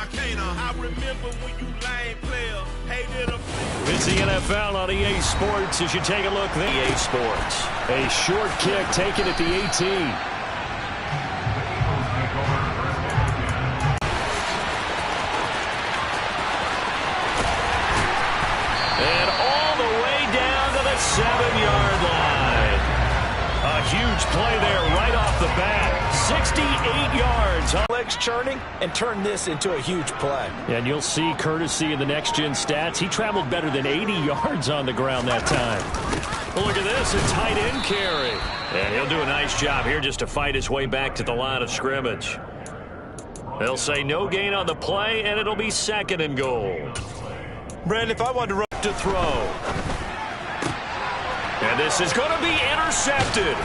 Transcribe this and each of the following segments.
I remember when you lame players hated a It's the NFL on EA Sports as you take a look there. EA Sports. A short kick taken at the 18. And all the way down to the 7-yard line. A huge play there right off the bat. 68 yards. Legs churning and turn this into a huge play. And you'll see, courtesy of the next-gen stats, he traveled better than 80 yards on the ground that time. Well, look at this, a tight end carry. And he'll do a nice job here just to fight his way back to the line of scrimmage. They'll say no gain on the play, and it'll be 2nd and goal. Brandon, if I wanted to run To throw. And this is going to be intercepted.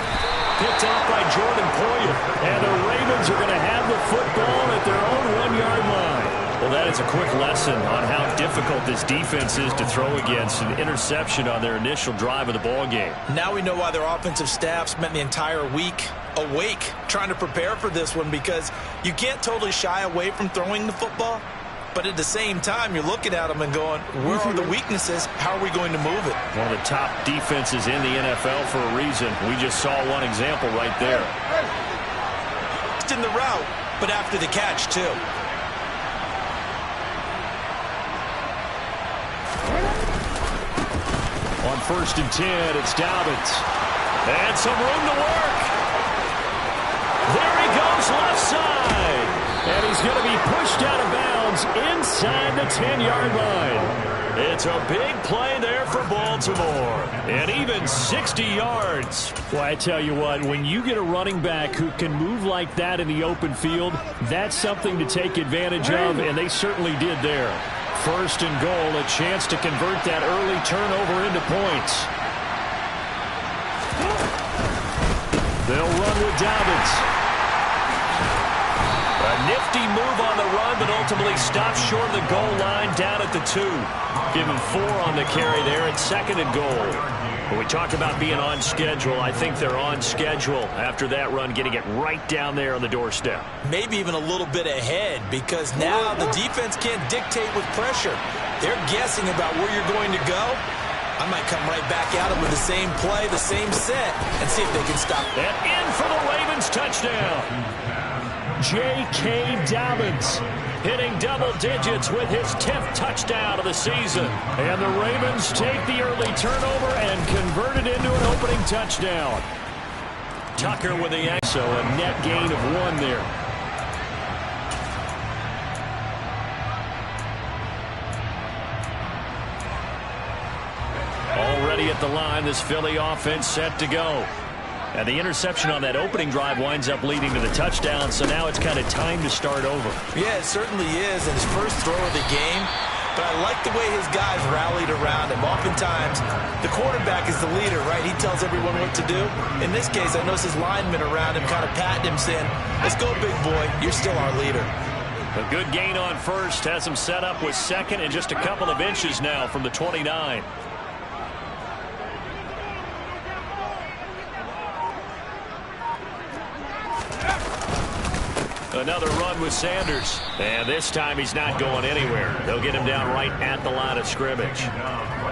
Picked off by Jordan Poyer. And the Ravens are going to have the football at their own 1-yard line. Well, that is a quick lesson on how difficult this defense is to throw against. An interception on their initial drive of the ball game. Now we know why their offensive staff spent the entire week awake trying to prepare for this one, because you can't totally shy away from throwing the football. But at the same time, you're looking at them and going, where are the weaknesses? How are we going to move it? One of the top defenses in the NFL for a reason. We just saw one example right there. Just in the route, but after the catch, too. On 1st and 10, it's Dobbins. And some room to work. There he goes left side. And he's going to be pushed out of bounds inside the 10-yard line. It's a big play there for Baltimore. And even 60 yards. Well, I tell you what, when you get a running back who can move like that in the open field, that's something to take advantage of, and they certainly did there. 1st and goal, a chance to convert that early turnover into points. They'll run with Dobbins. A nifty move on the run, but ultimately stops short of the goal line down at the 2. Give him 4 on the carry there at 2nd and goal. When we talk about being on schedule, I think they're on schedule after that run, getting it right down there on the doorstep. Maybe even a little bit ahead, because now the defense can't dictate with pressure. They're guessing about where you're going to go. I might come right back at them with the same play, the same set, and see if they can stop. And in for the Ravens touchdown. J.K. Dobbins hitting double digits with his 10th touchdown of the season. And the Ravens take the early turnover and convert it into an opening touchdown. Tucker with the so a net gain of 1 there. Already at the line, this Philly offense set to go. And the interception on that opening drive winds up leading to the touchdown, so now it's kind of time to start over. Yeah, it certainly is, and his first throw of the game. But I like the way his guys rallied around him. Oftentimes, the quarterback is the leader, right? He tells everyone what to do. In this case, I notice his linemen around him kind of patting him, saying, let's go, big boy. You're still our leader. A good gain on 1st. Has him set up with 2nd and just a couple of inches now from the 29. Another run with Sanders. And this time he's not going anywhere. They'll get him down right at the line of scrimmage.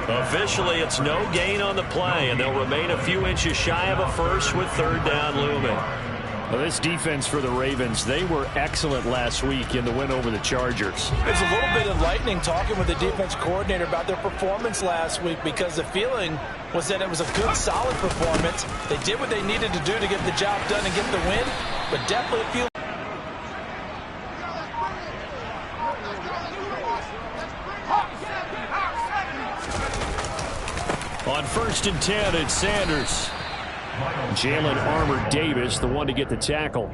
Officially, it's no gain on the play, and they'll remain a few inches shy of a first with 3rd down looming. Well, this defense for the Ravens, they were excellent last week in the win over the Chargers. It's a little bit enlightening talking with the defense coordinator about their performance last week, because the feeling was that it was a good, solid performance. They did what they needed to do to get the job done and get the win, but definitely a few. On 1st and 10, it's Sanders. Jalen Armour-Davis, the one to get the tackle.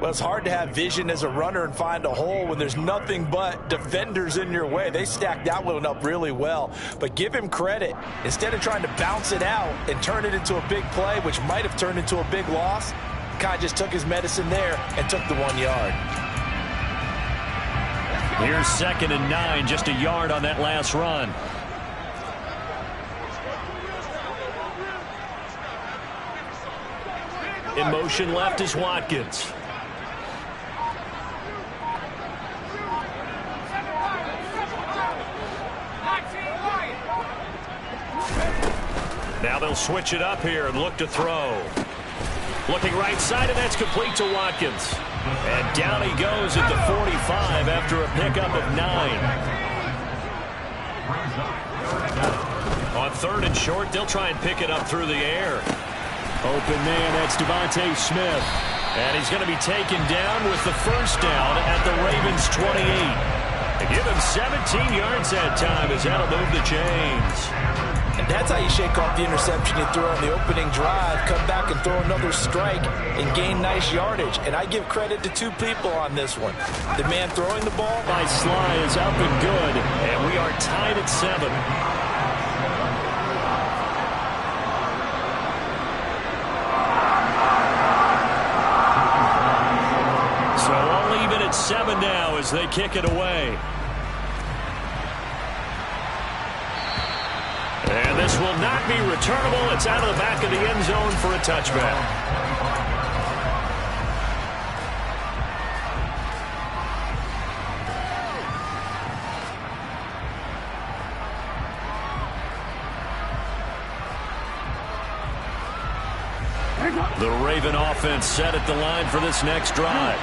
Well, it's hard to have vision as a runner and find a hole when there's nothing but defenders in your way. They stacked that one up really well. But give him credit. Instead of trying to bounce it out and turn it into a big play, which might have turned into a big loss, Kai just took his medicine there and took the 1 yard. Here's 2nd and 9, just a yard on that last run. In motion left is Watkins. they'll switch it up here and look to throw. Looking right side, and that's complete to Watkins. And down he goes at the 45 after a pickup of 9. On 3rd and short, they'll try and pick it up through the air. Open man, that's Devontae Smith. And he's going to be taken down with the first down at the Ravens' 28. They give him 17 yards that time as that'll move the chains. And that's how you shake off the interception you threw on the opening drive, come back and throw another strike and gain nice yardage. And I give credit to 2 people on this one. The man throwing the ball by Sly is up and good, and we are tied at 7. So all even at 7 now as they kick it away. And this will not be returnable. It's out of the back of the end zone for a touchback. The Raven offense set at the line for this next drive.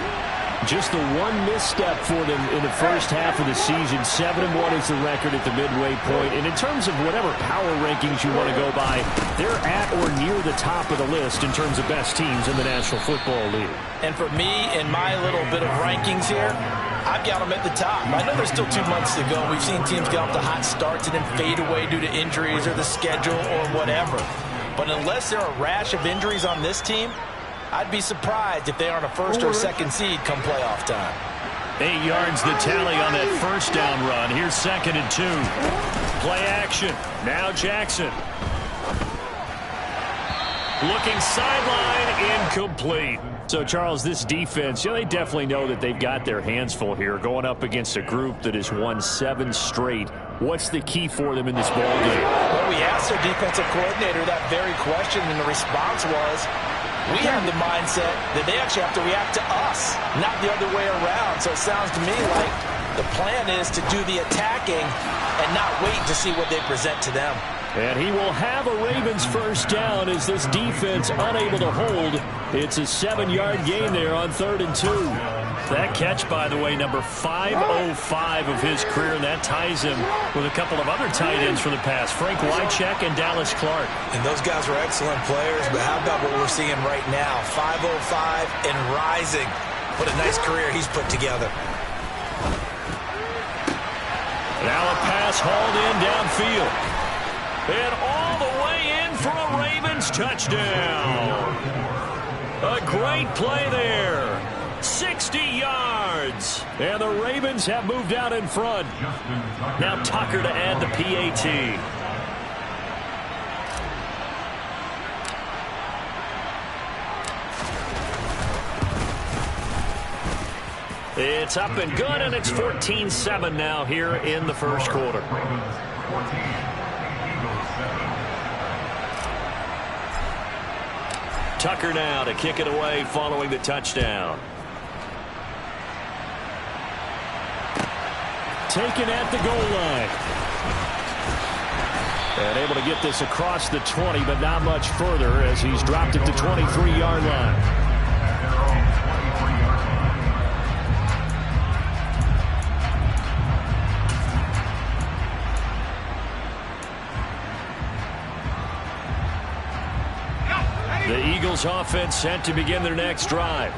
Just the one misstep for them in the first half of the season. 7-1 is the record at the midway point. And in terms of whatever power rankings you want to go by, they're at or near the top of the list in terms of best teams in the National Football League. And for me, in my little bit of rankings here, I've got them at the top. I know there's still 2 months to go. We've seen teams get off to hot starts and then fade away due to injuries or the schedule or whatever. But unless there are a rash of injuries on this team, I'd be surprised if they aren't a 1st or 2nd seed come playoff time. 8 yards the tally on that first down run. Here's 2nd and 2. Play action. Now Jackson. Looking sideline, incomplete. So, Charles, this defense, they definitely know that they've got their hands full here going up against a group that has won 7 straight. What's the key for them in this ball game? Well, we asked their defensive coordinator that very question, and the response was, we have the mindset that they actually have to react to us, not the other way around. So it sounds to me like the plan is to do the attacking and not wait to see what they present to them. And he will have a Ravens first down as this defense unable to hold. It's a 7-yard gain there on 3rd and 2. That catch, by the way, number 505 of his career, and that ties him with a couple of other tight ends for the past, Frank Wycheck and Dallas Clark. And those guys are excellent players, but how about what we're seeing right now? 505 and rising. What a nice career he's put together. Now a pass hauled in downfield. And all the way in for a Ravens touchdown. A great play there. 60 yards. And the Ravens have moved out in front. Now Tucker to add the PAT. It's up and good, and it's 14-7 now here in the first quarter. Tucker now to kick it away following the touchdown. Taken at the goal line. And able to get this across the 20, but not much further as he's dropped at the 23-yard line. The Eagles offense set to begin their next drive.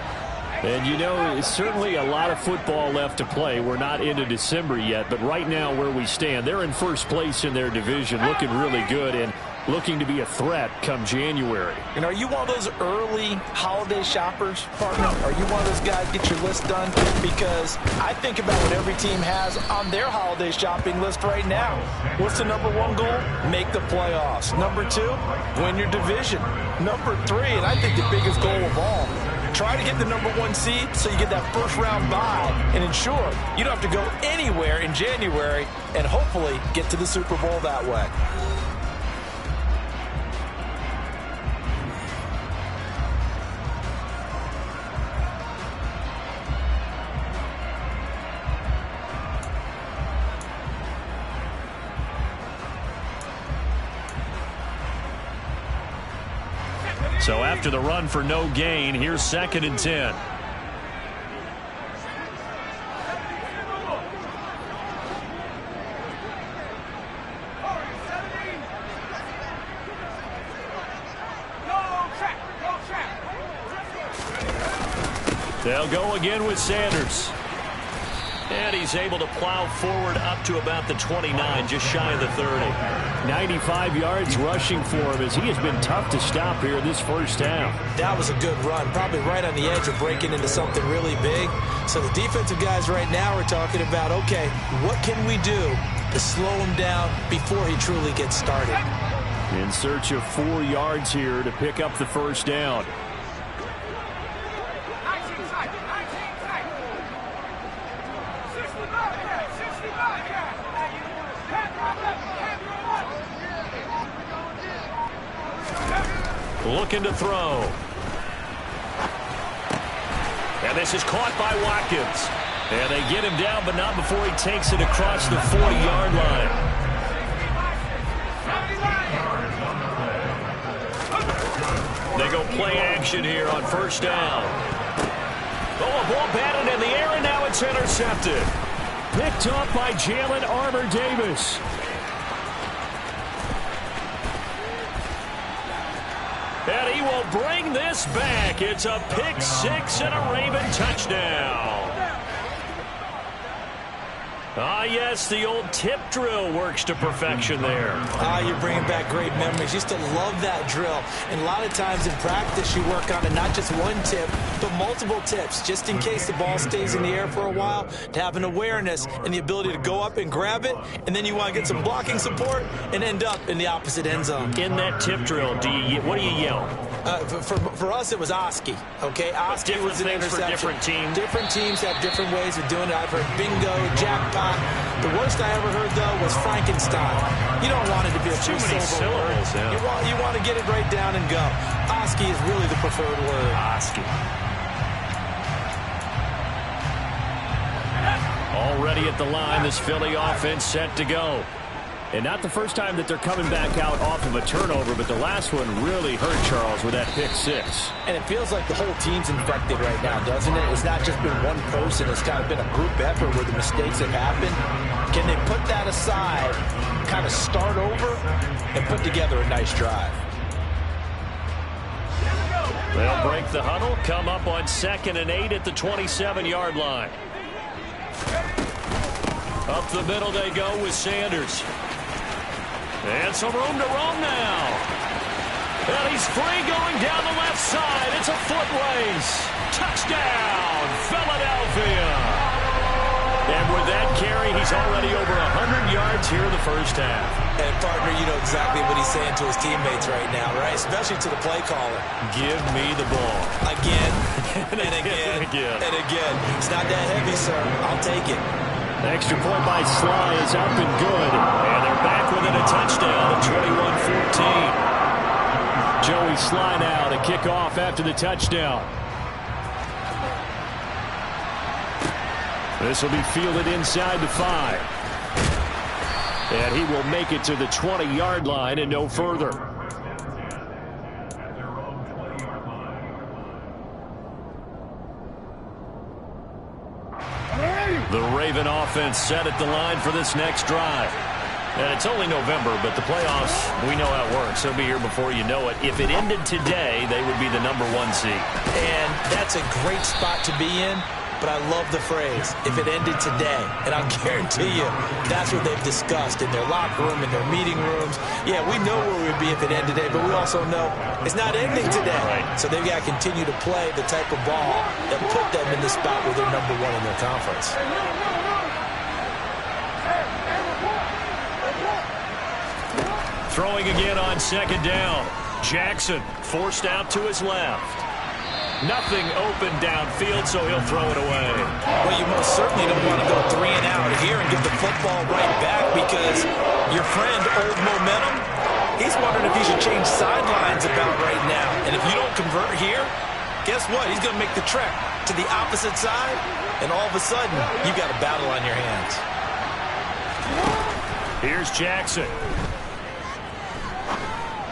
And you know, it's certainly a lot of football left to play. We're not into December yet, but right now where we stand, they're in first place in their division, looking really good and looking to be a threat come January. And are you one of those early holiday shoppers, partner? Are you one of those guys get your list done? Because I think about what every team has on their holiday shopping list right now. What's the number 1 goal? Make the playoffs. Number 2, win your division. Number 3, and I think the biggest goal of all, try to get the number 1 seed so you get that first round bye and ensure you don't have to go anywhere in January and hopefully get to the Super Bowl that way. So after the run for no gain, here's 2nd and 10. They'll go again with Sanders. And he's able to plow forward up to about the 29, just shy of the 30. 95 yards rushing for him as he has been tough to stop here this first half. That was a good run, probably right on the edge of breaking into something really big. So the defensive guys right now are talking about, okay, what can we do to slow him down before he truly gets started? In search of 4 yards here to pick up the first down. Looking to throw. And this is caught by Watkins. And they get him down, but not before he takes it across the 40-yard line. They go play action here on first down. Oh, a ball batted in the air, and now it's intercepted. Picked up by Jalen Armour-Davis. And he will bring this back. It's a pick six and a Raven touchdown. Ah, yes, the old tip drill works to perfection there. You're bringing back great memories. Used to love that drill. And a lot of times in practice, you work on it, not just one tip, but multiple tips, just in case the ball stays in the air for a while, to have an awareness and the ability to go up and grab it, and then you want to get some blocking support and end up in the opposite end zone. In that tip drill, what do you yell? For us, it was Oski. Okay, Oski was an interception. For different teams. Different teams have different ways of doing it. I've heard bingo, jackpot. The worst I ever heard, though, was Frankenstein. You don't want it to be a too many syllables. Yeah. You want to get it right down and go. Oski is really the preferred word. Oski. Already at the line, this Philly offense set to go. And not the first time that they're coming back out off of a turnover, but the last one really hurt Charles with that pick six. And it feels like the whole team's infected right now, doesn't it? It's not just been one person. It's kind of been a group effort where the mistakes have happened. Can they put that aside, kind of start over, and put together a nice drive? They'll break the huddle, come up on 2nd and 8 at the 27-yard line. Up the middle they go with Sanders. And some room to roam now. And he's free going down the left side. It's a foot race. Touchdown, Philadelphia. And with that carry, he's already over 100 yards here in the first half. And, partner, you know exactly what he's saying to his teammates right now, right? Especially to the play caller. Give me the ball. Again, and again, and again. It's not that heavy, sir. I'll take it. Extra point by Sly is up and good. And they're back within a touchdown at 21-14. Joey Sly now to kick off after the touchdown. This will be fielded inside the 5. And he will make it to the 20-yard line and no further. The Raven offense set at the line for this next drive. And it's only November, but the playoffs, we know how it works. They'll be here before you know it. If it ended today, they would be the #1 seed. And that's a great spot to be in, but I love the phrase, if it ended today. And I'll guarantee you, that's what they've discussed in their locker room, in their meeting rooms. Yeah, we know where we'd be if it ended today, but we also know it's not ending today. Right. So they've got to continue to play the type of ball that put them in the spot where they're #1 in their conference. Throwing again on 2nd down. Jackson forced out to his left. Nothing open downfield, so he'll throw it away. Well, you most certainly don't want to go 3 and out here and give the football right back because your friend, Old Momentum, he's wondering if he should change sidelines about right now. And if you don't convert here, guess what? He's going to make the trek to the opposite side, and all of a sudden, you've got a battle on your hands. Here's Jackson.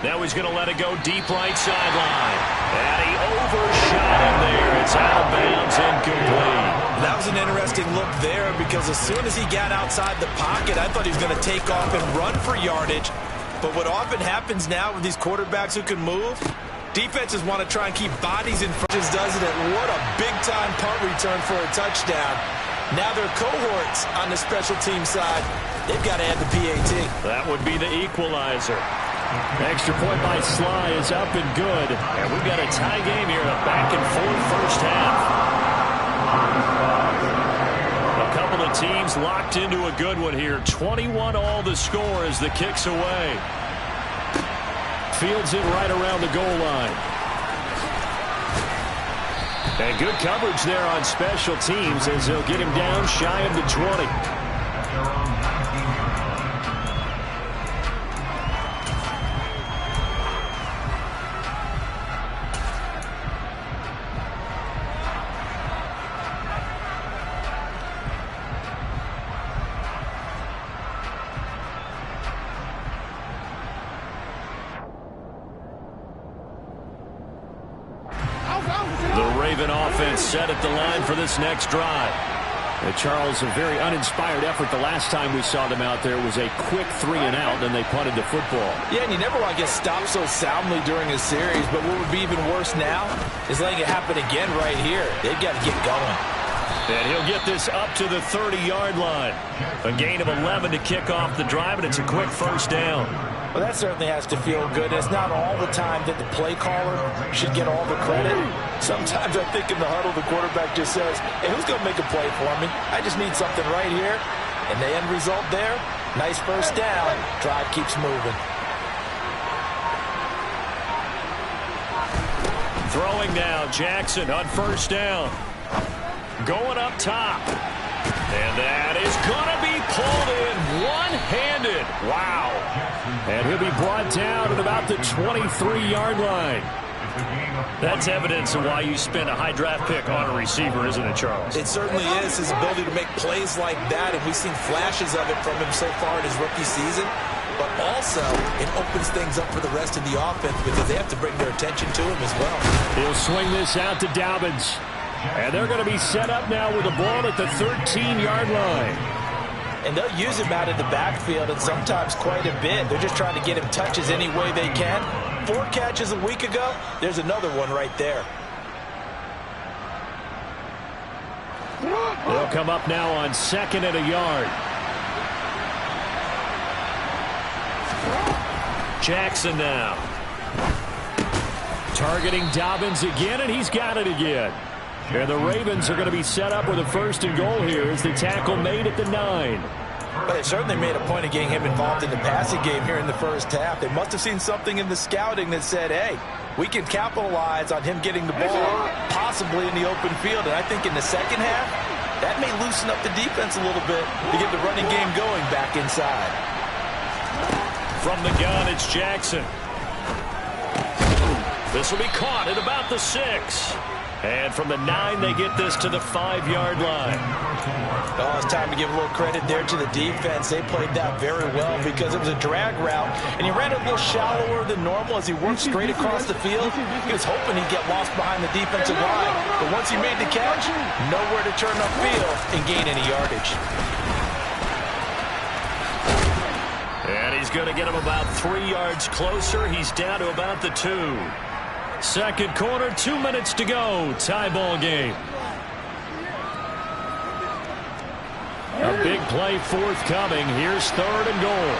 Now he's going to let it go deep right sideline. And he overshot him there. It's out of bounds, incomplete. That was an interesting look there because as soon as he got outside the pocket, I thought he was going to take off and run for yardage. But what often happens now with these quarterbacks who can move, defenses want to try and keep bodies in front. Just doesn't it? What a big-time punt return for a touchdown. Now their cohorts on the special team side, they've got to add the PAT. That would be the equalizer. Extra point by Sly is up and good. And we've got a tie game here in a back-and-forth first half. A couple of teams locked into a good one here. 21 all the score as the kick's away. Fields it right around the goal line. And good coverage there on special teams as they'll get him down shy of the 20. Set at the line for this next drive. Charles, a very uninspired effort the last time we saw them out there was a quick 3-and-out, then they punted the football. Yeah, and you never want to get stopped so soundly during a series, but what would be even worse now is letting it happen again right here. They've got to get going. And he'll get this up to the 30-yard line. A gain of 11 to kick off the drive, and it's a quick first down. Well, that certainly has to feel good. It's not all the time that the play caller should get all the credit. Sometimes I think in the huddle, the quarterback just says, hey, who's going to make a play for me? I just need something right here. And the end result there, nice first down. Drive keeps moving. Throwing now, Jackson on first down. Going up top. And that is going to be pulled in one-handed. Wow. And he'll be brought down at about the 23-yard line. That's evidence of why you spend a high draft pick on a receiver, isn't it, Charles? It certainly is, his ability to make plays like that, and we've seen flashes of it from him so far in his rookie season. But also, it opens things up for the rest of the offense because they have to bring their attention to him as well. He'll swing this out to Dobbins. And they're going to be set up now with the ball at the 13-yard line. And they'll use him out in the backfield, and sometimes quite a bit. They're just trying to get him touches any way they can. 4 catches a week ago. There's another one right there. They'll come up now on 2nd and a yard. Jackson now. Targeting Dobbins again, and he's got it again. And the Ravens are going to be set up with a 1st and goal here as the tackle made at the 9. But they certainly made a point of getting him involved in the passing game here in the first half. They must have seen something in the scouting that said, hey, we can capitalize on him getting the ball possibly in the open field. And I think in the second half, that may loosen up the defense a little bit to get the running game going back inside. From the gun, it's Jackson. This will be caught at about the 6. And from the 9, they get this to the 5-yard line. Oh, it's time to give a little credit there to the defense. They played that very well because it was a drag route, and he ran it a little shallower than normal as he worked straight across the field. He was hoping he'd get lost behind the defensive line, but once he made the catch, nowhere to turn upfield and gain any yardage. And he's going to get him about 3 yards closer. He's down to about the 2. Second quarter, 2 minutes to go. Tie ball game. A big play forthcoming. Here's 3rd and goal.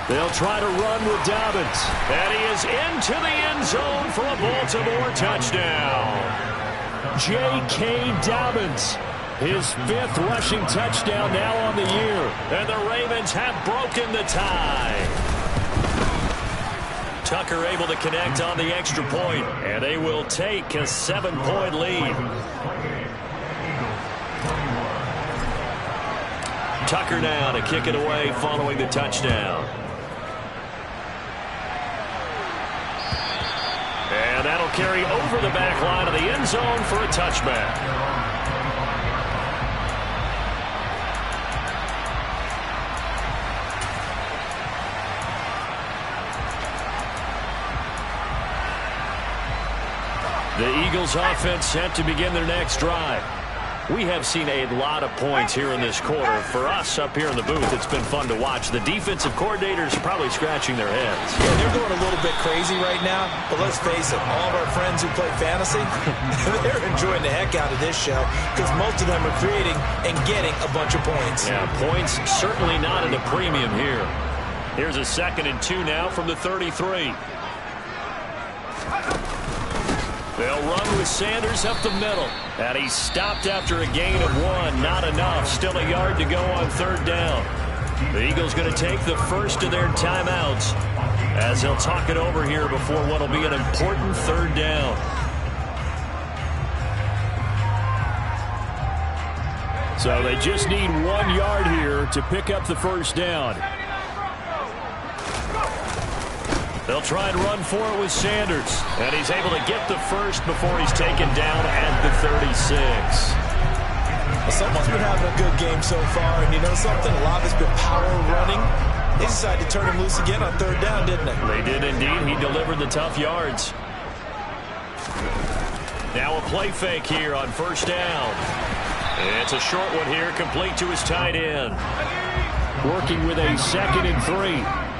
They'll try to run with Dobbins. And he is into the end zone for a Baltimore touchdown. J.K. Dobbins. His 5th rushing touchdown now on the year. And the Ravens have broken the tie. Tucker able to connect on the extra point, and they will take a 7-point lead. Tucker now to kick it away following the touchdown. And that'll carry over the back line of the end zone for a touchback. The Eagles offense set to begin their next drive. We have seen a lot of points here in this quarter. For us up here in the booth, it's been fun to watch. The defensive coordinators are probably scratching their heads. Yeah, they're going a little bit crazy right now, but let's face it, all of our friends who play fantasy, they're enjoying the heck out of this show because most of them are creating and getting a bunch of points. Yeah, points certainly not at a premium here. Here's a 2nd and 2 now from the 33. They'll run with Sanders up the middle. And he's stopped after a gain of 1. Not enough. Still a yard to go on 3rd down. The Eagles going to take the first of their timeouts as they'll talk it over here before what will be an important 3rd down. So they just need 1 yard here to pick up the first down. They'll try and run for it with Sanders. And he's able to get the first before he's taken down at the 36. Well, someone's been having a good game so far, and you know something? A lot of it's been power running. They decided to turn him loose again on 3rd down, didn't they? They did indeed. He delivered the tough yards. Now a play fake here on 1st down. It's a short one here, complete to his tight end. Working with a 2nd and 3.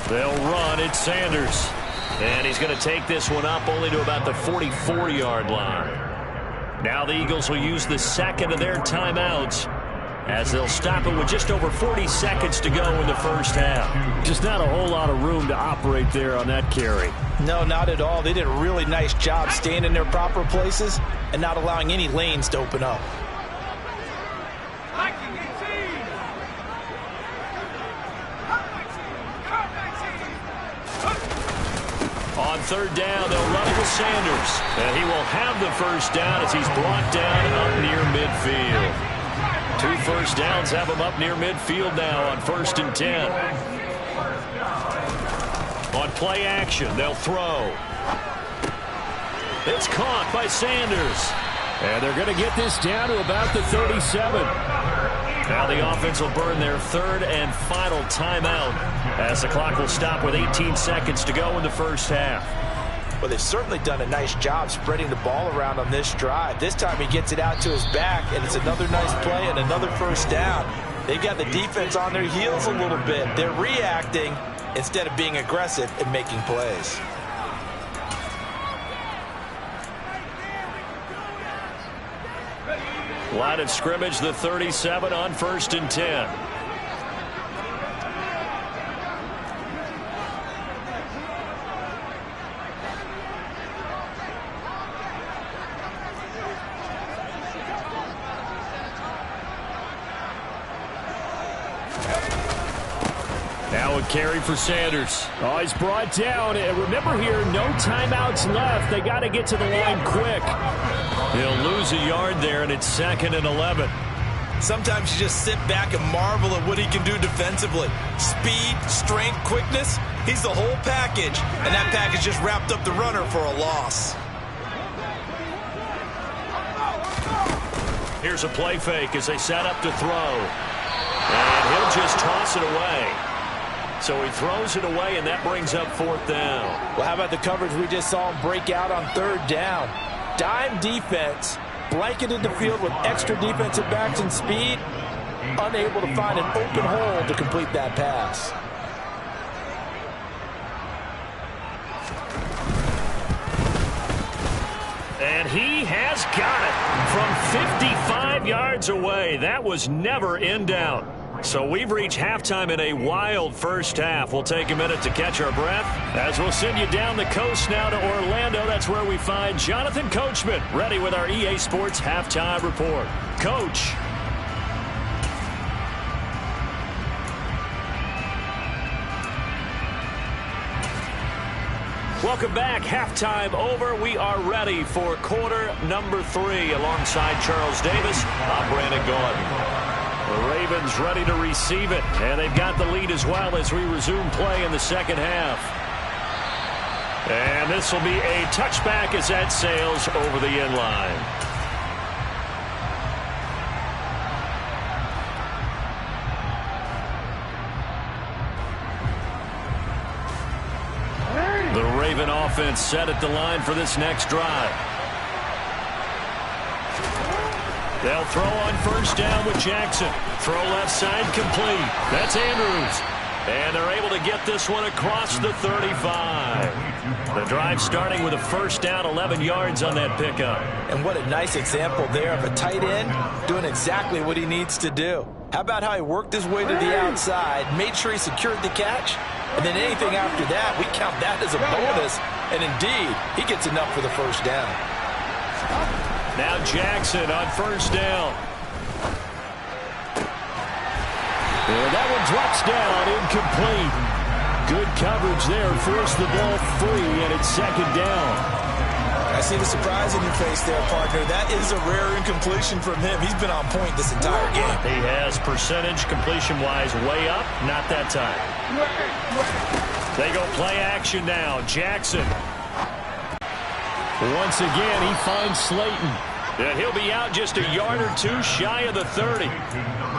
They'll run. It's Sanders. And he's going to take this one up only to about the 44-yard line. Now the Eagles will use the 2nd of their timeouts as they'll stop it with just over 40 seconds to go in the first half. Just not a whole lot of room to operate there on that carry. No, not at all. They did a really nice job staying in their proper places and not allowing any lanes to open up. On 3rd down, they'll run it with Sanders. And he will have the first down as he's brought down up near midfield. 2 first downs have him up near midfield now on 1st and 10. On play action, they'll throw. It's caught by Sanders. And they're going to get this down to about the 37. Now the offense will burn their 3rd and final timeout as the clock will stop with 18 seconds to go in the first half. Well, they've certainly done a nice job spreading the ball around on this drive. This time he gets it out to his back, and it's another nice play and another first down. They've got the defense on their heels a little bit. They're reacting instead of being aggressive and making plays. Line of scrimmage, the 37 on 1st and 10. Now a carry for Sanders. Oh, he's brought down. And remember here, no timeouts left. They got to get to the line quick. He'll lose a yard there, and it's 2nd and 11. Sometimes you just sit back and marvel at what he can do defensively. Speed, strength, quickness, he's the whole package. And that package just wrapped up the runner for a loss. Here's a play fake as they set up to throw. And he'll just toss it away. So he throws it away, and that brings up 4th down. Well, how about the coverage we just saw him break out on 3rd down? Dime defense, blanketed the field with extra defensive backs and speed, unable to find an open hole to complete that pass. And he has got it from 55 yards away. That was never in doubt. So we've reached halftime in a wild first half. We'll take a minute to catch our breath as we'll send you down the coast now to Orlando. That's where we find Jonathan Coachman ready with our EA Sports Halftime Report. Coach. Welcome back. Halftime over. We are ready for quarter number 3 alongside Charles Davis. I'm Brandon Gaudin. The Ravens ready to receive it, and they've got the lead as well as we resume play in the second half. And this will be a touchback as that sails over the end line. Raven offense set at the line for this next drive. They'll throw on first down with Jackson. Throw left side complete. That's Andrews. And they're able to get this one across the 35. The drive starting with a first down, 11 yards on that pickup. And what a nice example there of a tight end doing exactly what he needs to do. How about how he worked his way to the outside, made sure he secured the catch, and then anything after that, we count that as a bonus. And indeed, he gets enough for the first down. Now Jackson on first down. And that one drops down, incomplete. Good coverage there, forced the ball free, and it's second down. I see the surprise in your face there, partner. That is a rare incompletion from him. He's been on point this entire game. He has percentage completion-wise way up, not that time. They go play action now. Jackson. Once again, he finds Slayton. And he'll be out just a yard or two shy of the 30.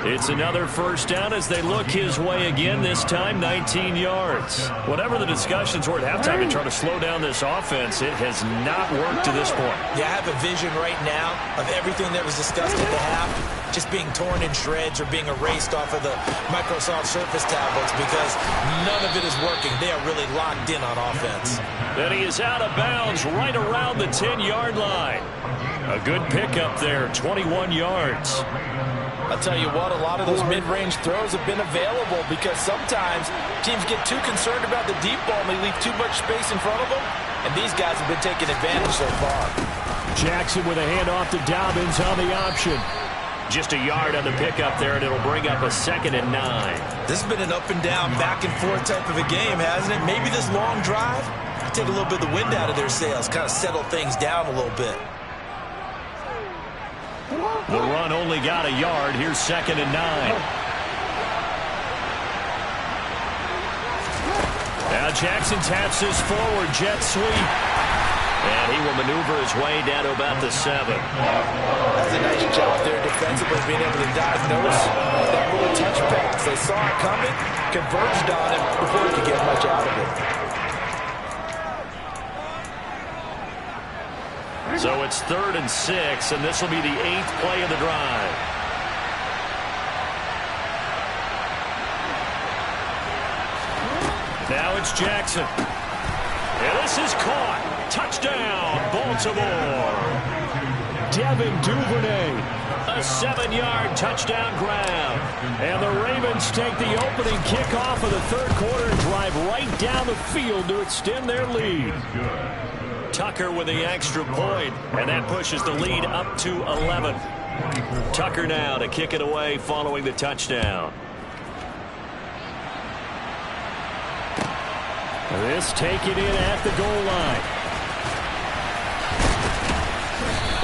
It's another first down as they look his way again, this time 19 yards. Whatever the discussions were at halftime in trying to slow down this offense, it has not worked to this point. Yeah, I have a vision right now of everything that was discussed at the half just being torn in shreds or being erased off of the Microsoft Surface tablets because none of it is working. They are really locked in on offense. And he is out of bounds right around the 10-yard line. A good pickup there, 21 yards. I'll tell you what, a lot of those mid-range throws have been available because sometimes teams get too concerned about the deep ball and they leave too much space in front of them, and these guys have been taking advantage so far. Jackson with a handoff to Dobbins on the option. Just a yard on the pickup there, and it'll bring up a 2nd and 9. This has been an up-and-down, back-and-forth type of a game, hasn't it? Maybe this long drive take a little bit of the wind out of their sails, kind of settle things down a little bit. The run only got a yard. Here's 2nd and 9. Now Jackson taps this forward jet sweep. And he will maneuver his way down to about the 7. That's a nice job there defensively, being able to diagnose that little touch pass. They saw it coming, converged on it before he could get much out of it. So it's 3rd and 6, and this will be the 8th play of the drive. Now it's Jackson. And this is caught. Touchdown, Baltimore. Devin Duvernay. A 7-yard touchdown grab. And the Ravens take the opening kickoff of the third quarter and drive right down the field to extend their lead. Tucker with the extra point, and that pushes the lead up to 11. Tucker now to kick it away following the touchdown. This taken in at the goal line.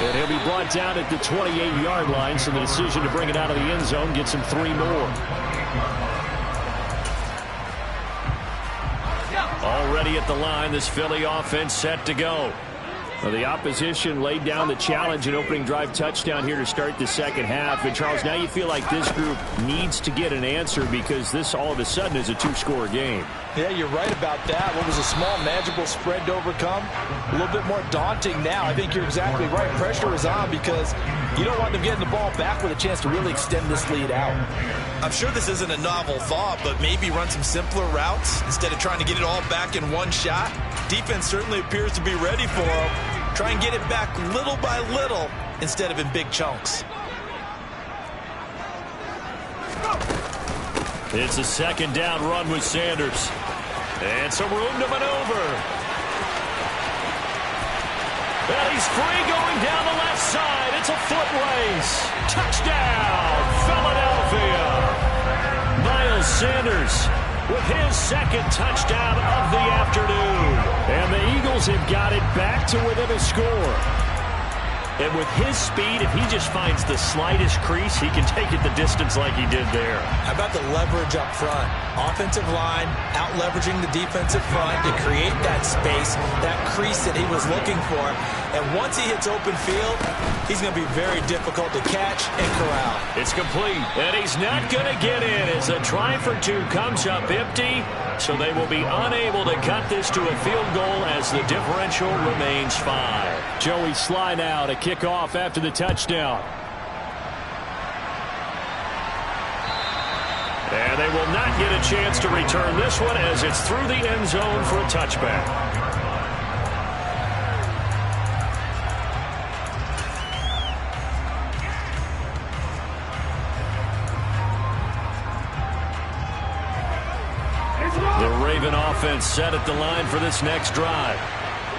And he'll be brought down at the 28-yard line, so the decision to bring it out of the end zone gets him 3 more. Already at the line, this Philly offense set to go. Well, the opposition laid down the challenge, an opening drive touchdown here to start the second half. And, Charles, now you feel like this group needs to get an answer because this all of a sudden is a 2-score game. Yeah, you're right about that. What was a small, manageable spread to overcome, a little bit more daunting now. I think you're exactly right. Pressure is on because you don't want them getting the ball back with a chance to really extend this lead out. I'm sure this isn't a novel thought, but maybe run some simpler routes instead of trying to get it all back in one shot. Defense certainly appears to be ready for them. Try and get it back little by little instead of in big chunks. It's a 2nd down run with Sanders. And some room to maneuver. And he's free going down the left side. It's a foot race. Touchdown, Philadelphia. Miles Sanders with his 2nd touchdown of the afternoon. And the Eagles have got it back to within a score. And with his speed, if he just finds the slightest crease, he can take it the distance like he did there. How about the leverage up front? Offensive line out-leveraging the defensive front to create that space, that crease that he was looking for. And once he hits open field, he's going to be very difficult to catch and corral. It's complete, and he's not going to get in as a try for two comes up empty. So they will be unable to cut this to a field goal as the differential remains 5. Joey Sly now to kick off after the touchdown. And they will not get a chance to return this one as it's through the end zone for a touchback. The Raven offense set at the line for this next drive.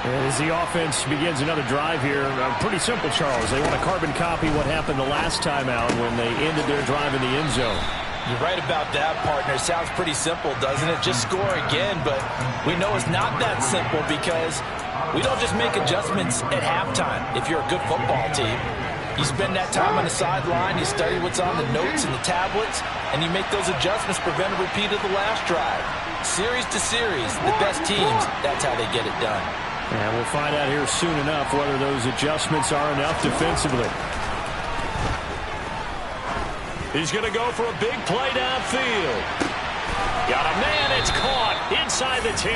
As the offense begins another drive here, pretty simple, Charles. They want to carbon copy what happened the last time out when they ended their drive in the end zone. You're right about that, partner. Sounds pretty simple, doesn't it? Just score again, but we know it's not that simple because we don't just make adjustments at halftime if you're a good football team. You spend that time on the sideline, you study what's on the notes and the tablets, and you make those adjustments, prevent a repeat of the last drive. Series to series, the best teams, that's how they get it done. And we'll find out here soon enough whether those adjustments are enough defensively. He's going to go for a big play downfield. Got a man, it's caught inside the 10.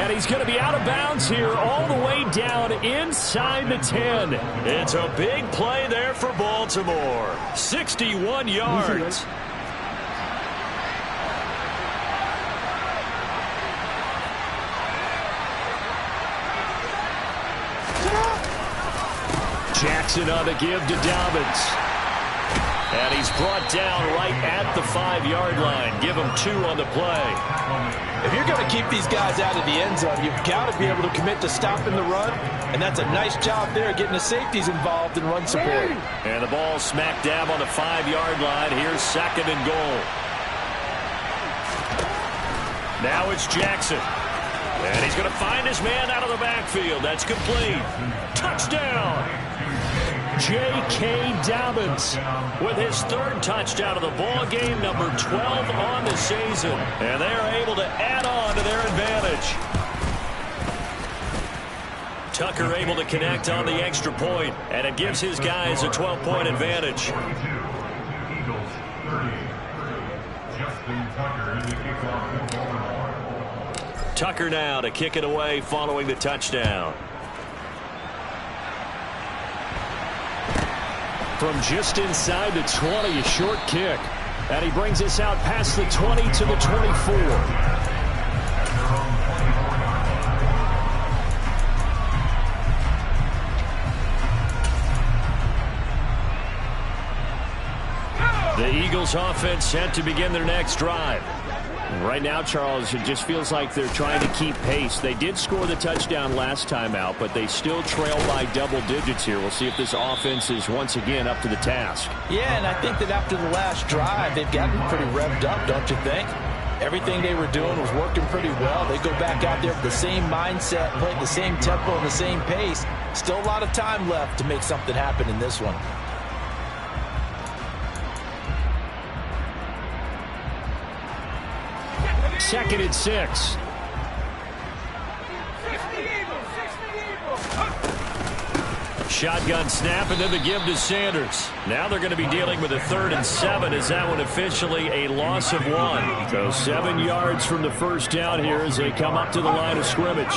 And he's going to be out of bounds here all the way down inside the 10. It's a big play there for Baltimore. 61 yards. Jackson on the give to Dobbins. And he's brought down right at the 5-yard line. Give him 2 on the play. If you're going to keep these guys out of the end zone, you've got to be able to commit to stopping the run. And that's a nice job there, getting the safeties involved in run support. And the ball smack dab on the 5-yard line. Here's 2nd and goal. Now it's Jackson. And he's going to find his man out of the backfield. That's complete. Touchdown. J.K. Dobbins with his 3rd touchdown of the ball game, number 12 on the season. And they are able to add on to their advantage. Tucker able to connect on the extra point, and it gives his guys a 12-point advantage. Tucker now to kick it away following the touchdown. From just inside the 20, a short kick. And he brings us out past the 20 to the 24. The Eagles offense set to begin their next drive. Right now, Charles, it just feels like they're trying to keep pace. They did score the touchdown last time out, but they still trail by double digits here. We'll see if this offense is once again up to the task. Yeah, and I think that after the last drive, they've gotten pretty revved up, don't you think? Everything they were doing was working pretty well. They go back out there with the same mindset, play at the same tempo and the same pace. Still a lot of time left to make something happen in this one. Second and 6. Shotgun snap and then the give to Sanders. Now they're going to be dealing with a 3rd and 7 as that one officially a loss of 1. So 7 yards from the first down here as they come up to the line of scrimmage.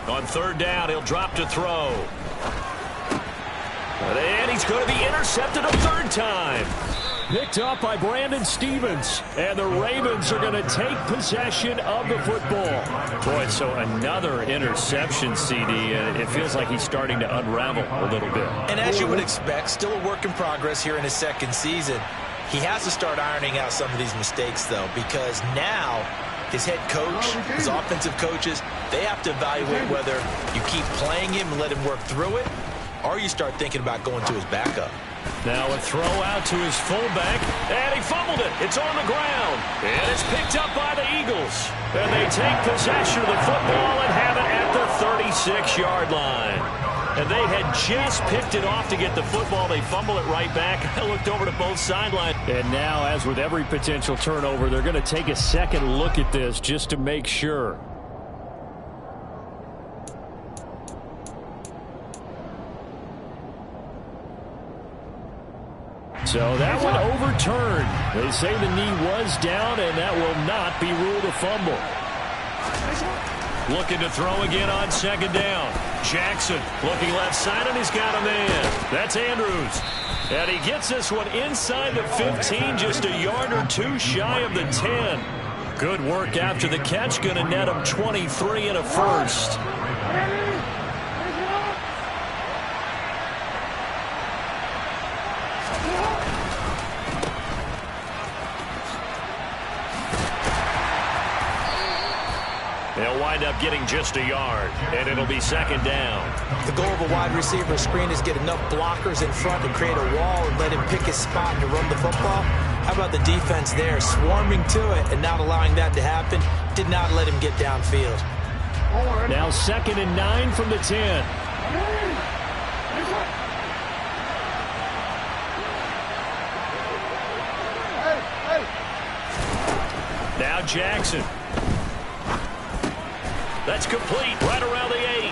On 3rd down, he'll drop to throw. And he's going to be intercepted a 3rd time. Picked up by Brandon Stephens. And the Ravens are going to take possession of the football. Boy, so another interception, CD. It feels like he's starting to unravel a little bit. And as you would expect, still a work in progress here in his 2nd season. He has to start ironing out some of these mistakes, though, because now his head coach, his offensive coaches, they have to evaluate whether you keep playing him and let him work through it, or you start thinking about going to his backup. Now a throw out to his fullback, and he fumbled it. It's on the ground, and it's picked up by the Eagles. And they take possession of the football and have it at the 36-yard line. And they had just picked it off to get the football. They fumble it right back. I looked over to both sidelines. And now, as with every potential turnover, they're going to take a second look at this just to make sure. So that one overturned. They say the knee was down, and that will not be ruled a fumble. Looking to throw again on second down. Jackson looking left side, and he's got a man. That's Andrews. And he gets this one inside the 15, just a yard or two shy of the 10. Good work after the catch. Going to net him 23 and a first. They'll wind up getting just a yard, and it'll be second down. The goal of a wide receiver screen is get enough blockers in front to create a wall and let him pick his spot to run the football. How about the defense there, swarming to it and not allowing that to happen? Did not let him get downfield. Now 2nd and 9 from the 10. Now Jackson. That's complete right around the 8.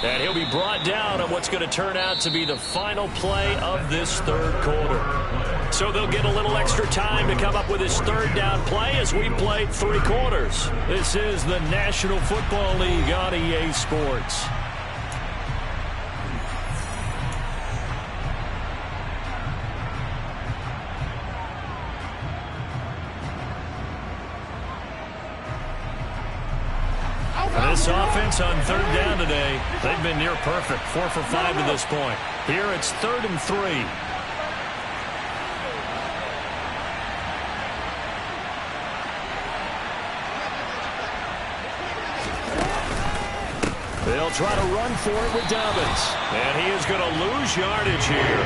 And he'll be brought down on what's going to turn out to be the final play of this third quarter. So they'll get a little extra time to come up with his third down play as we played 3 quarters. This is the National Football League on EA Sports. This offense on third down today, they've been near perfect, 4 for 5 to this point. Here it's 3rd and 3. They'll try to run for it with Dobbins. And he is going to lose yardage here.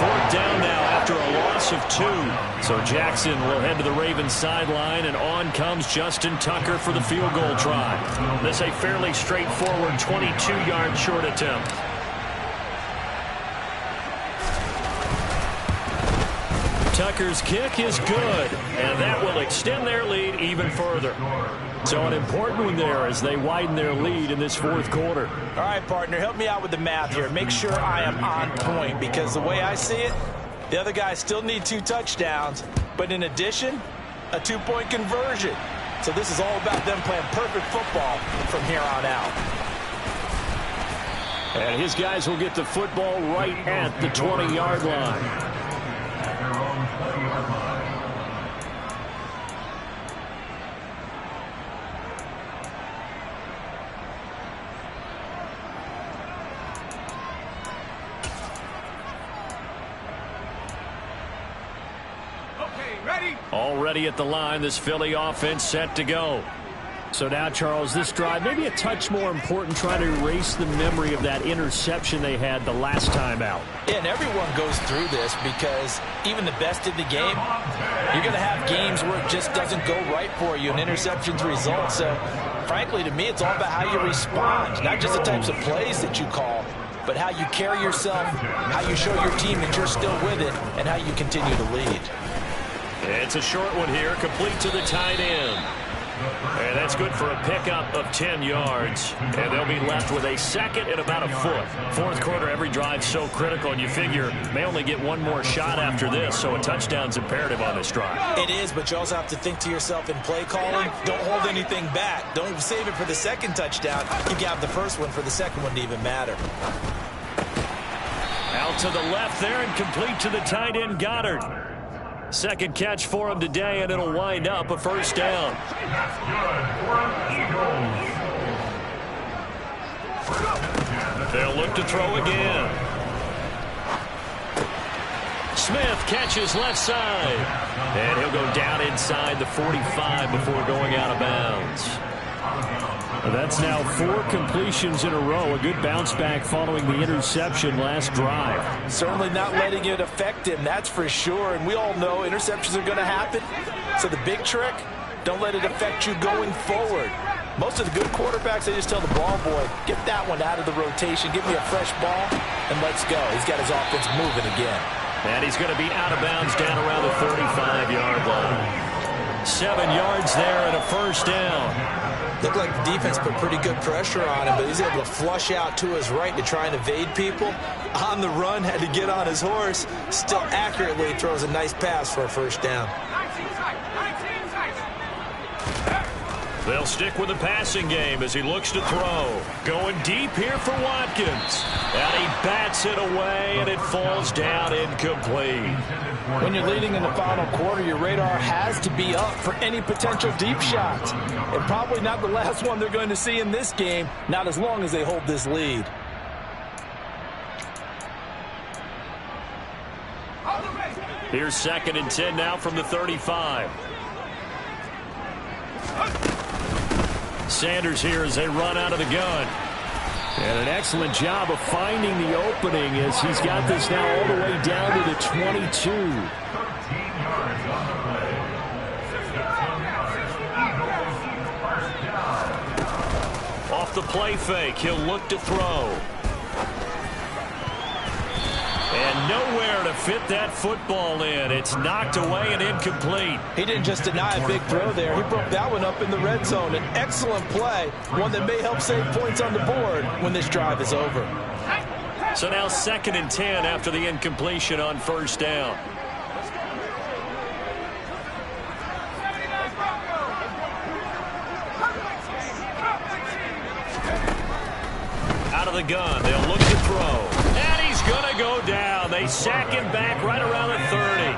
4th down now after a loss of 2. So Jackson will head to the Ravens sideline, and on comes Justin Tucker for the field goal try. This a fairly straightforward 22-yard short attempt. Tucker's kick is good, and that will extend their lead even further. So an important one there as they widen their lead in this 4th quarter. All right, partner, help me out with the math here. Make sure I am on point, because the way I see it, the other guys still need 2 touchdowns, but in addition, a 2-point conversion. So this is all about them playing perfect football from here on out. And his guys will get the football right at the 20-yard line. Already at the line, this Philly offense set to go. So now, Charles, this drive maybe a touch more important, trying to erase the memory of that interception they had the last time out. Yeah, and everyone goes through this, because even the best in the game, you're going to have games where it just doesn't go right for you, and interceptions result. So, frankly, to me, it's all about how you respond, not just the types of plays that you call, but how you carry yourself, how you show your team that you're still with it, and how you continue to lead. It's a short one here, complete to the tight end. And that's good for a pickup of 10 yards. And they'll be left with a 2nd and about a foot. 4th quarter, every drive so critical, and you figure may only get one more shot after this, so a touchdown's imperative on this drive. It is, but you also have to think to yourself in play calling, don't hold anything back. Don't save it for the 2nd touchdown. You can have the 1st one for the 2nd one to even matter. Out to the left there and complete to the tight end, Goddard. 2nd catch for him today, and it'll wind up a 1st down. They'll look to throw again. Smith catches left side. And he'll go down inside the 45 before going out of bounds. That's now 4 completions in a row. A good bounce back following the interception last drive. Certainly not letting it affect him, that's for sure. And we all know interceptions are going to happen. So the big trick, don't let it affect you going forward. Most of the good quarterbacks, they just tell the ball boy, get that one out of the rotation, give me a fresh ball, and let's go. He's got his offense moving again. And he's going to be out of bounds down around the 35-yard line. 7 yards there and a first down. Looked like the defense put pretty good pressure on him, but he's able to flush out to his right to try and evade people. On the run, had to get on his horse. Still accurately throws a nice pass for a first down. They'll stick with the passing game as he looks to throw. Going deep here for Watkins. And he bats it away, and it falls down incomplete. When you're leading in the final quarter, your radar has to be up for any potential deep shots. And probably not the last one they're going to see in this game, not as long as they hold this lead. Here's 2nd and 10 now from the 35. Sanders here as they run out of the gun. And an excellent job of finding the opening as he's got this now all the way down to the 22. Off the play fake, he'll look to throw. And nowhere to fit that football in. It's knocked away and incomplete. He didn't just deny a big throw there. He broke that one up in the red zone. An excellent play, one that may help save points on the board when this drive is over. So now 2nd and 10 after the incompletion on first down. Out of the gun, they'll look to throw. And he's going to go down. They sack him back right around the 30.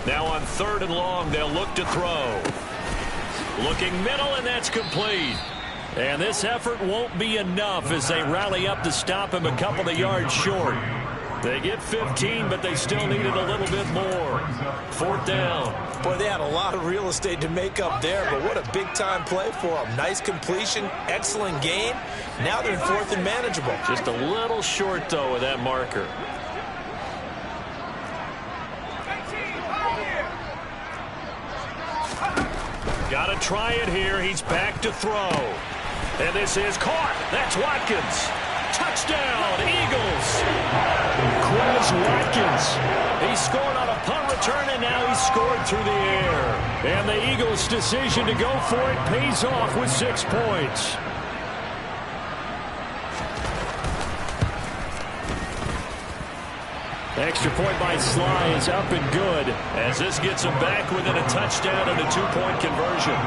Now on 3rd and long, they'll look to throw. Looking middle, and that's complete. And this effort won't be enough as they rally up to stop him a couple of yards short. They get 15, but they still needed a little bit more. 4th down. Boy, they had a lot of real estate to make up there, but what a big-time play for them. Nice completion, excellent game. Now they're in 4th and manageable. Just a little short, though, with that marker. Got to try it here. He's back to throw. And this is caught. That's Watkins. Touchdown, Eagles. Quez Watkins. He scored on a punt return, and now he's scored through the air. And the Eagles' decision to go for it pays off with 6 points. Extra point by Sly is up and good as this gets him back within a touchdown and a 2-point conversion.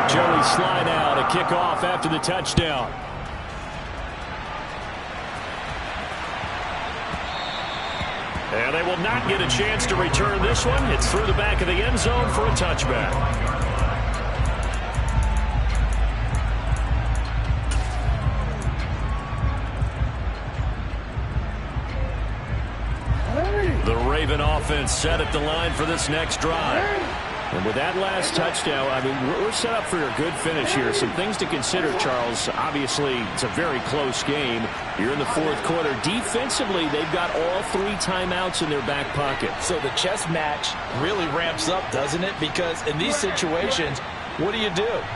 Joey Sly now to kick off after the touchdown. And they will not get a chance to return this one. It's through the back of the end zone for a touchback. The Raven offense set at the line for this next drive. And with that last touchdown, I mean, we're set up for a good finish here. Some things to consider, Charles. Obviously, it's a very close game. You're in the 4th quarter. Defensively, they've got all 3 timeouts in their back pocket. So the chess match really ramps up, doesn't it? Because in these situations, what do?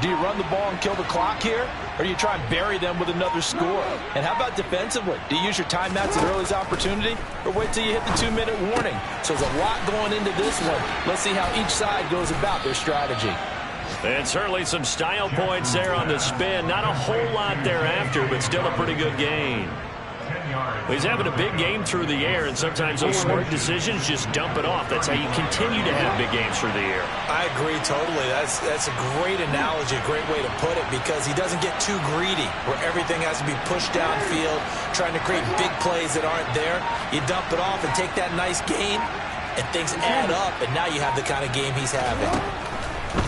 Do you run the ball and kill the clock here? Or do you try and bury them with another score? And how about defensively? Do you use your timeouts at earliest opportunity? Or wait till you hit the 2-minute warning? So there's a lot going into this one. Let's see how each side goes about their strategy. And certainly some style points there on the spin. Not a whole lot thereafter, but still a pretty good gain. He's having a big game through the air, and sometimes those smart decisions just dump it off. That's how you continue to have big games through the air. I agree totally. That's a great analogy, a great way to put it, because he doesn't get too greedy where everything has to be pushed downfield, trying to create big plays that aren't there. You dump it off and take that nice gain, and things add up, and now you have the kind of game he's having.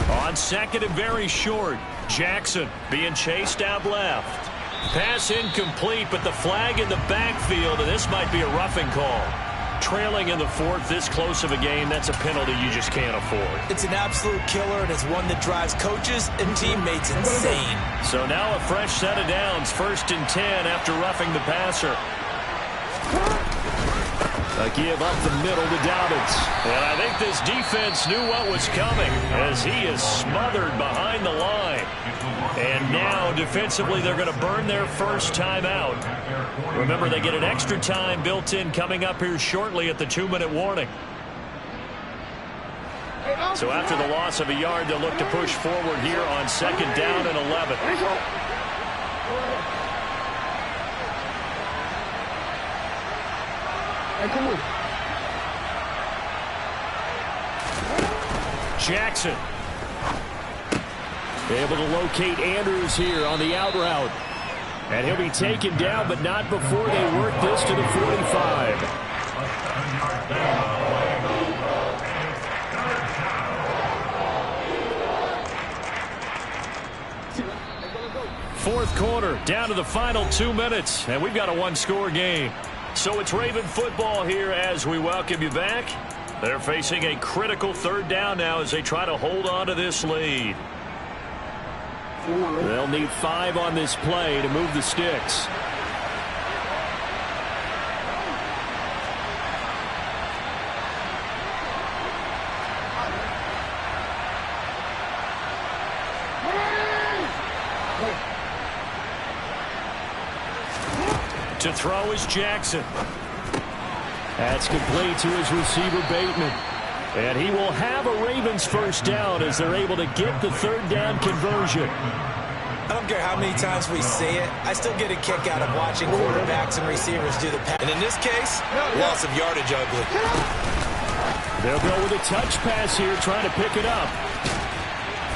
On second and very short, Jackson being chased out left. Pass incomplete, but the flag in the backfield, and this might be a roughing call. Trailing in the fourth, this close of a game, that's a penalty you just can't afford. It's an absolute killer, and it's one that drives coaches and teammates insane. So now a fresh set of downs, 1st and 10 after roughing the passer. A give up the middle to Dobbins. And I think this defense knew what was coming as he is smothered behind the line. And now defensively they're going to burn their first time out. Remember, they get an extra time built in coming up here shortly at the 2-minute warning. So after the loss of a yard, they'll look to push forward here on 2nd down and 11. Jackson able to locate Andrews here on the out route. And he'll be taken down, but not before they work this to the 45. Fourth quarter, down to the final 2 minutes, and we've got a one-score game. So it's Raven football here as we welcome you back. They're facing a critical 3rd down now as they try to hold on to this lead. They'll need 5 on this play to move the sticks. To throw is Jackson. That's complete to his receiver, Bateman. And he will have a Ravens first down as they're able to get the 3rd down conversion. I don't care how many times we say it, I still get a kick out of watching quarterbacks and receivers do the pass. And in this case, loss of yardage ugly. They'll go with a touch pass here, trying to pick it up.